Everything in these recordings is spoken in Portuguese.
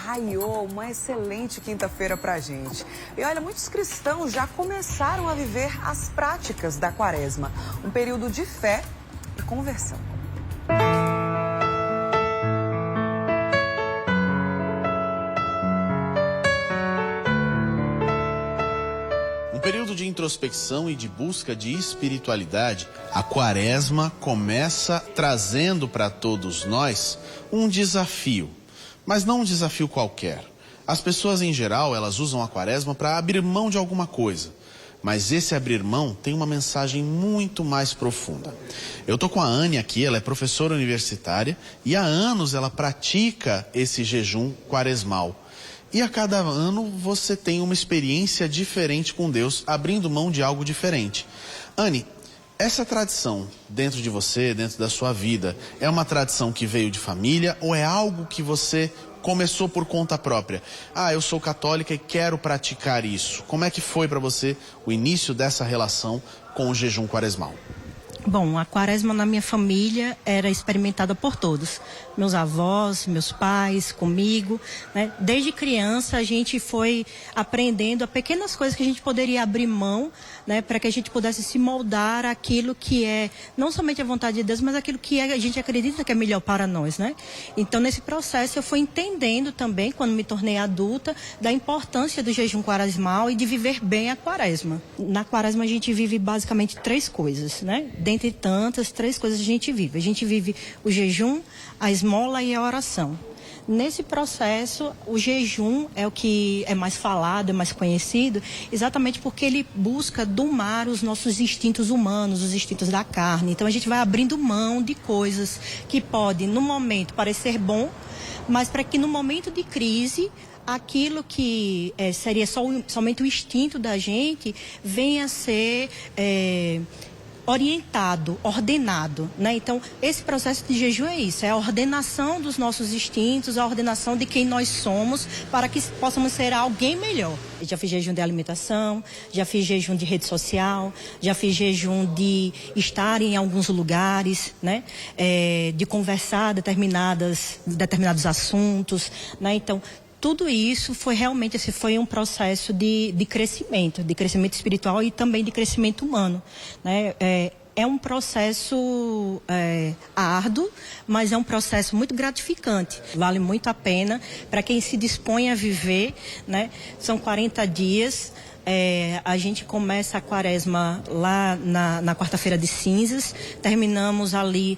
raiou, uma excelente quinta-feira pra gente. E olha, muitos cristãos já começaram a viver as práticas da Quaresma, um período de fé e conversão. Um período de introspecção e de busca de espiritualidade, a Quaresma começa trazendo para todos nós um desafio, mas não um desafio qualquer. As pessoas em geral, elas usam a Quaresma para abrir mão de alguma coisa, mas esse abrir mão tem uma mensagem muito mais profunda. Eu tô com a Anne aqui, ela é professora universitária e há anos ela pratica esse jejum quaresmal. E a cada ano você tem uma experiência diferente com Deus, abrindo mão de algo diferente. Anne, essa tradição dentro de você, dentro da sua vida, é uma tradição que veio de família ou é algo que você começou por conta própria? Ah, eu sou católica e quero praticar isso. Como é que foi para você o início dessa relação com o jejum quaresmal? Bom, a Quaresma na minha família era experimentada por todos. Meus avós, meus pais, comigo, né? Desde criança a gente foi aprendendo a pequenas coisas que a gente poderia abrir mão, né? Para que a gente pudesse se moldar aquilo que é não somente a vontade de Deus, mas aquilo que a gente acredita que é melhor para nós, né? Então nesse processo eu fui entendendo também, quando me tornei adulta, da importância do jejum quaresmal e de viver bem a Quaresma. Na Quaresma a gente vive basicamente 3 coisas, né? Dentre tantas, 3 coisas a gente vive. A gente vive o jejum, a esmola e a oração. Nesse processo, o jejum é o que é mais falado, é mais conhecido, exatamente porque ele busca domar os nossos instintos humanos, os instintos da carne. Então a gente vai abrindo mão de coisas que podem, no momento, parecer bom, mas para que no momento de crise, aquilo que seria somente o instinto da gente venha a ser orientado, ordenado, né? Então, esse processo de jejum é isso, é a ordenação dos nossos instintos, a ordenação de quem nós somos, para que possamos ser alguém melhor. Eu já fiz jejum de alimentação, já fiz jejum de rede social, já fiz jejum de estar em alguns lugares, né? De conversar determinados assuntos, né? Então, tudo isso foi realmente, foi um processo de crescimento espiritual e também de crescimento humano, né? É um processo árduo, mas é um processo muito gratificante. Vale muito a pena para quem se dispõe a viver, né? São 40 dias. A gente começa a Quaresma lá na quarta-feira de cinzas, terminamos ali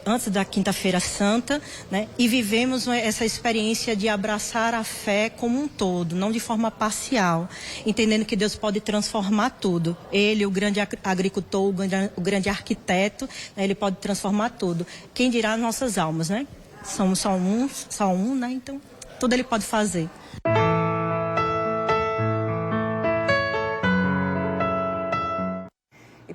antes da quinta-feira santa, né? E vivemos essa experiência de abraçar a fé como um todo, não de forma parcial, entendendo que Deus pode transformar tudo. Ele, o grande agricultor, o grande arquiteto, né? Ele pode transformar tudo. Quem dirá nossas almas, né? Somos só um, né? Então, tudo ele pode fazer.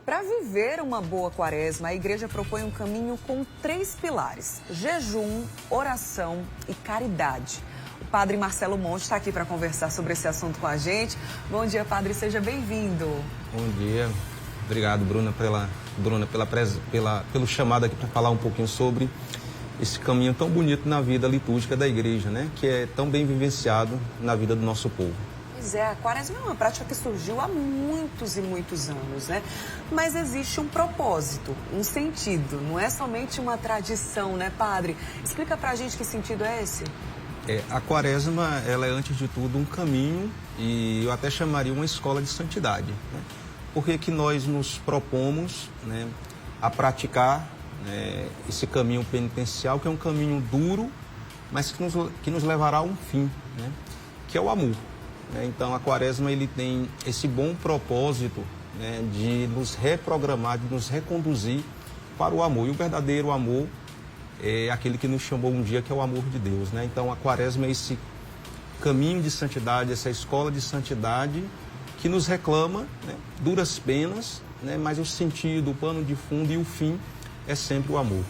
Para viver uma boa Quaresma, a igreja propõe um caminho com 3 pilares: jejum, oração e caridade. O padre Marcelo Monte está aqui para conversar sobre esse assunto com a gente. Bom dia, padre, seja bem-vindo. Bom dia. Obrigado, Bruna, pelo chamado aqui para falar um pouquinho sobre esse caminho tão bonito na vida litúrgica da igreja, né? Que é tão bem vivenciado na vida do nosso povo. Pois é, a Quaresma é uma prática que surgiu há muitos e muitos anos, né? Mas existe um propósito, um sentido, não é somente uma tradição, né, padre? Explica pra gente que sentido é esse. A Quaresma, ela é, antes de tudo, um caminho, e eu até chamaria uma escola de santidade, né? Porque que nós nos propomos, né, a praticar, né, esse caminho penitencial, que é um caminho duro, mas que nos levará a um fim, né, que é o amor. Então, a Quaresma, ele tem esse bom propósito, né, de nos reprogramar, de nos reconduzir para o amor. E o verdadeiro amor é aquele que nos chamou um dia, que é o amor de Deus, né? Então, a Quaresma é esse caminho de santidade, essa escola de santidade que nos reclama, né, duras penas, né, mas o sentido, o pano de fundo e o fim é sempre o amor.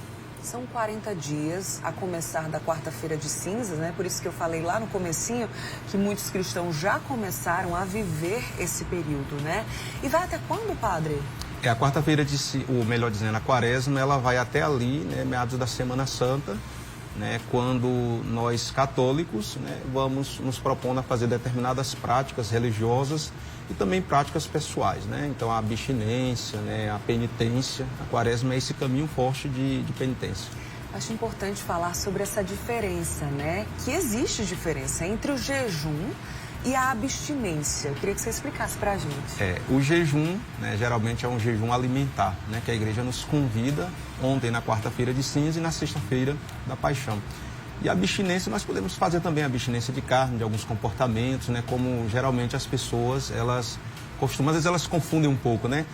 São 40 dias, a começar da quarta-feira de cinzas, né? Por isso que eu falei lá no comecinho que muitos cristãos já começaram a viver esse período, né? E vai até quando, padre? A quarta-feira ou melhor dizendo, a Quaresma, ela vai até ali, né, meados da Semana Santa, né, quando nós católicos, né, vamos nos propondo a fazer determinadas práticas religiosas e também práticas pessoais, né? Então a abstinência, né, a penitência, a quaresma é esse caminho forte de penitência. Acho importante falar sobre essa diferença, né? Que existe diferença entre o jejum e a abstinência. Eu queria que você explicasse para a gente. O jejum, né, geralmente é um jejum alimentar, né, que a igreja nos convida ontem na quarta-feira de cinzas e na sexta-feira da paixão. E a abstinência, nós podemos fazer também a abstinência de carne, de alguns comportamentos, né, como geralmente as pessoas, elas costumam, às vezes elas confundem um pouco, né?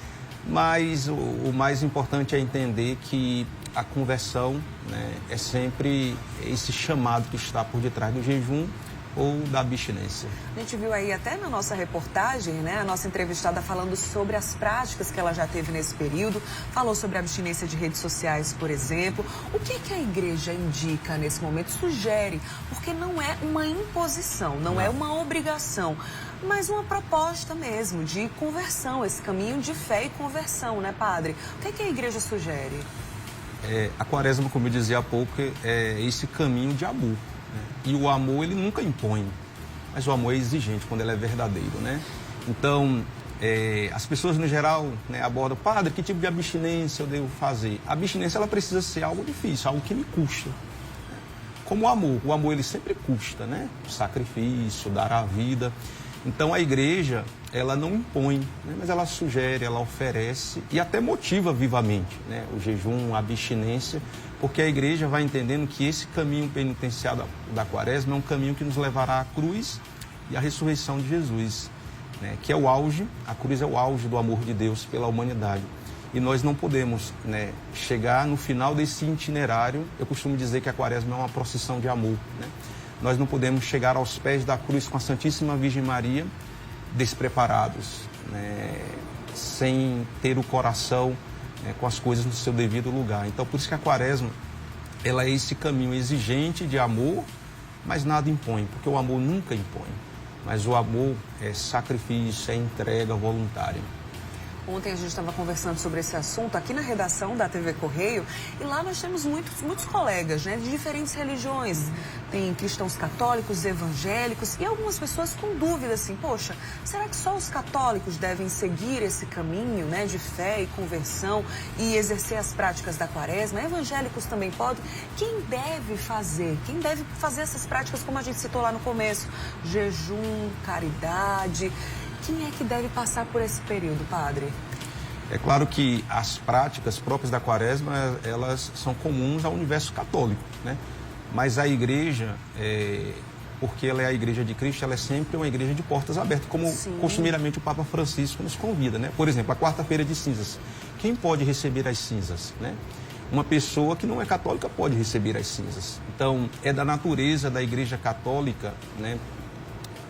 Mas o mais importante é entender que a conversão, né, é sempre esse chamado que está por detrás do jejum ou da abstinência. A gente viu aí até na nossa reportagem, né, a nossa entrevistada falando sobre as práticas que ela já teve nesse período, falou sobre a abstinência de redes sociais, por exemplo. O que é que a igreja indica nesse momento, sugere? Porque não é uma imposição, não é uma obrigação, mas uma proposta mesmo de conversão, esse caminho de fé e conversão, né, padre? O que é que a igreja sugere? A quaresma, como eu dizia há pouco, é esse caminho de amor. E o amor, ele nunca impõe, mas o amor é exigente quando ele é verdadeiro, né? Então, as pessoas no geral, né, abordam, padre, que tipo de abstinência eu devo fazer? A abstinência, ela precisa ser algo difícil, algo que me custa. Como o amor ele sempre custa, né? O sacrifício, dar a vida. Então a igreja, ela não impõe, né? Mas ela sugere, ela oferece e até motiva vivamente, né? O jejum, a abstinência, porque a igreja vai entendendo que esse caminho penitencial da quaresma é um caminho que nos levará à cruz e à ressurreição de Jesus, né? Que é o auge, a cruz é o auge do amor de Deus pela humanidade. E nós não podemos, né, chegar no final desse itinerário. Eu costumo dizer que a quaresma é uma procissão de amor, né? Nós não podemos chegar aos pés da cruz com a Santíssima Virgem Maria despreparados, né, sem ter o coração, né, com as coisas no seu devido lugar. Então, por isso que a quaresma, ela é esse caminho exigente de amor, mas nada impõe, porque o amor nunca impõe. Mas o amor é sacrifício, é entrega voluntária. Ontem a gente estava conversando sobre esse assunto aqui na redação da TV Correio e lá nós temos muitos colegas, né, de diferentes religiões. Tem cristãos católicos, evangélicos e algumas pessoas com dúvida assim, poxa, será que só os católicos devem seguir esse caminho, né, de fé e conversão e exercer as práticas da quaresma? Evangélicos também podem? Quem deve fazer? Quem deve fazer essas práticas como a gente citou lá no começo? Jejum, caridade... Quem é que deve passar por esse período, padre? É claro que as práticas próprias da quaresma, elas são comuns ao universo católico, né? Mas a igreja, porque ela é a igreja de Cristo, ela é sempre uma igreja de portas abertas, como costumeiramente o Papa Francisco nos convida, né? Por exemplo, a quarta-feira de cinzas. Quem pode receber as cinzas, né? Uma pessoa que não é católica pode receber as cinzas. Então, é da natureza da igreja católica, né,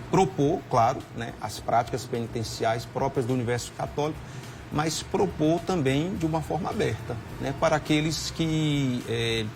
propor, claro, né, as práticas penitenciais próprias do universo católico, mas propor também de uma forma aberta, né, para aqueles que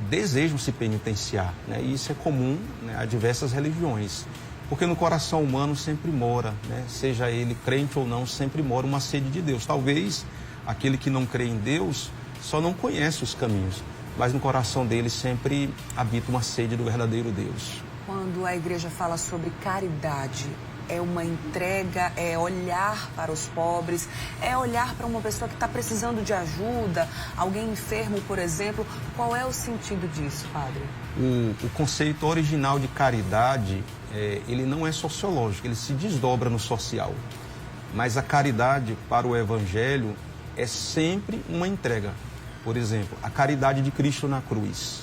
desejam se penitenciar, né, e isso é comum, né, a diversas religiões, porque no coração humano sempre mora, né, seja ele crente ou não, sempre mora uma sede de Deus. Talvez aquele que não crê em Deus só não conhece os caminhos, mas no coração dele sempre habita uma sede do verdadeiro Deus. Quando a igreja fala sobre caridade, é uma entrega, é olhar para os pobres, é olhar para uma pessoa que está precisando de ajuda, alguém enfermo, por exemplo. Qual é o sentido disso, padre? O conceito original de caridade, ele não é sociológico, ele se desdobra no social. Mas a caridade para o evangelho é sempre uma entrega. Por exemplo, a caridade de Cristo na cruz,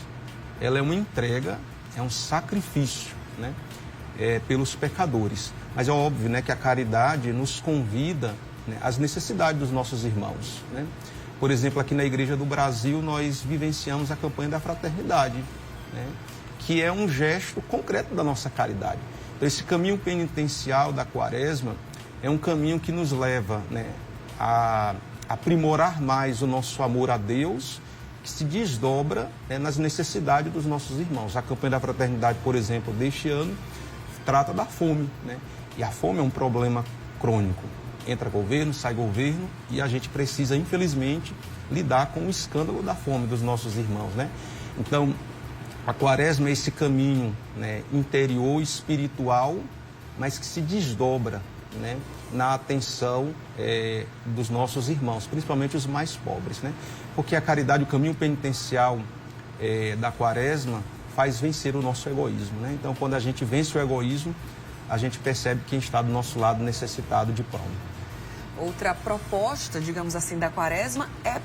ela é uma entrega, é um sacrifício, né, pelos pecadores. Mas é óbvio, né, que a caridade nos convida, né, às necessidades dos nossos irmãos, né? Por exemplo, aqui na Igreja do Brasil, nós vivenciamos a campanha da fraternidade, né, que é um gesto concreto da nossa caridade. Então, esse caminho penitencial da quaresma é um caminho que nos leva, né, a aprimorar mais o nosso amor a Deus, que se desdobra, né, nas necessidades dos nossos irmãos. A campanha da fraternidade, por exemplo, deste ano, trata da fome, né? E a fome é um problema crônico. Entra governo, sai governo, e a gente precisa, infelizmente, lidar com o escândalo da fome dos nossos irmãos, né? Então, A quaresma é esse caminho, né, interior, espiritual, mas que se desdobra, né, na atenção dos nossos irmãos, principalmente os mais pobres, né? Porque a caridade, o caminho penitencial da quaresma faz vencer o nosso egoísmo, né? Então, quando a gente vence o egoísmo, a gente percebe quem está do nosso lado necessitado de pão. Outra proposta, digamos assim, da quaresma é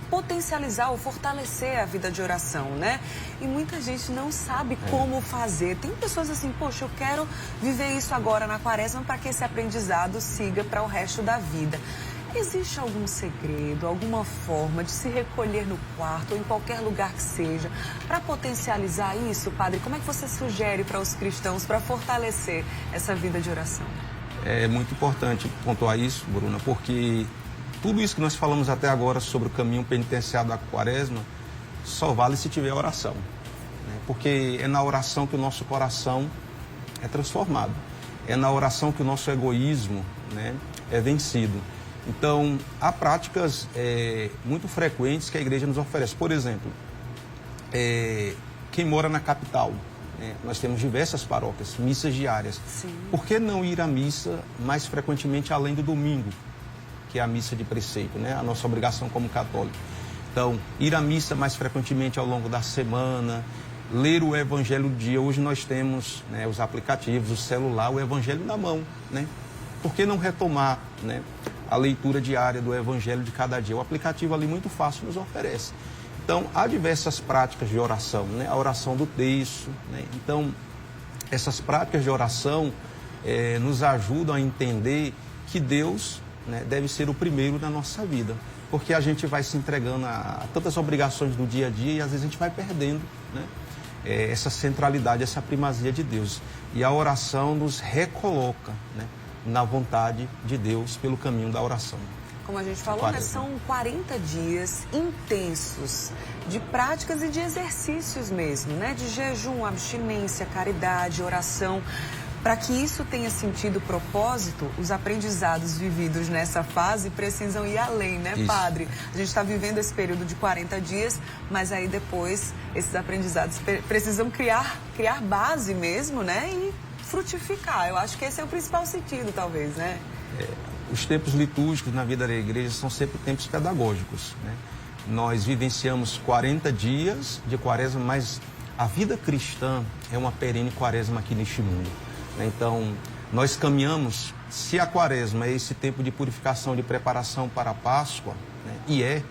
potencializar ou fortalecer a vida de oração, né? E muita gente não sabe como fazer. Tem pessoas assim, poxa, eu quero viver isso agora na quaresma para que esse aprendizado siga para o resto da vida. Existe algum segredo, alguma forma de se recolher no quarto ou em qualquer lugar que seja para potencializar isso, padre? Como é que você sugere para os cristãos para fortalecer essa vida de oração? É muito importante pontuar isso, Bruna, porque tudo isso que nós falamos até agora sobre o caminho penitenciário da quaresma só vale se tiver oração, né? Porque é na oração que o nosso coração é transformado, é na oração que o nosso egoísmo, né, é vencido. Então, há práticas muito frequentes que a igreja nos oferece. Por exemplo, quem mora na capital, né, nós temos diversas paróquias, missas diárias. Sim. Por que não ir à missa mais frequentemente além do domingo, que é a missa de preceito, né, a nossa obrigação como católico? Então, ir à missa mais frequentemente ao longo da semana, ler o Evangelho do dia. Hoje nós temos, né, os aplicativos, o celular, o Evangelho na mão, né? Por que não retomar, né, a leitura diária do Evangelho de cada dia? O aplicativo ali muito fácil nos oferece. Então, há diversas práticas de oração, né? A oração do texto, né? Então, essas práticas de oração nos ajudam a entender que Deus, né, deve ser o primeiro na nossa vida. Porque a gente vai se entregando a tantas obrigações do dia a dia e às vezes a gente vai perdendo, né, essa centralidade, essa primazia de Deus. E a oração nos recoloca, né, na vontade de Deus pelo caminho da oração. Como a gente falou, né, são 40 dias intensos de práticas e de exercícios mesmo, né? De jejum, abstinência, caridade, oração. Para que isso tenha sentido, propósito, os aprendizados vividos nessa fase precisam ir além, né, isso. padre? A gente está vivendo esse período de 40 dias, mas aí depois esses aprendizados precisam criar base mesmo, né? E frutificar. Eu acho que esse é o principal sentido, talvez, né? Os tempos litúrgicos na vida da igreja são sempre tempos pedagógicos, né? Nós vivenciamos 40 dias de quaresma, mas a vida cristã é uma perene quaresma aqui neste mundo. Então, nós caminhamos, se a quaresma é esse tempo de purificação, de preparação para a Páscoa, né, e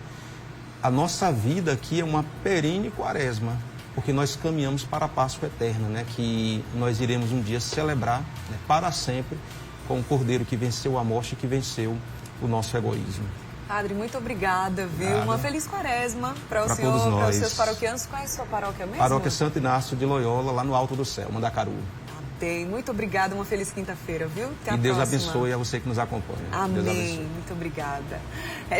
a nossa vida aqui é uma perene quaresma, porque nós caminhamos para a Páscoa eterna, né, que nós iremos um dia celebrar, né, para sempre com o Cordeiro que venceu a morte e que venceu o nosso egoísmo. Padre, muito obrigada, viu? Nada. Uma feliz quaresma para o Pra senhor, todos nós. para os seus paroquianos. Qual é a sua paróquia mesmo? Paróquia Santo Inácio de Loyola, lá no Alto do Céu, Mandacaru. Muito obrigada, uma feliz quinta-feira, viu? Até a E Deus próxima. abençoe a você que nos acompanha. Deus Amém. abençoe. Muito obrigada.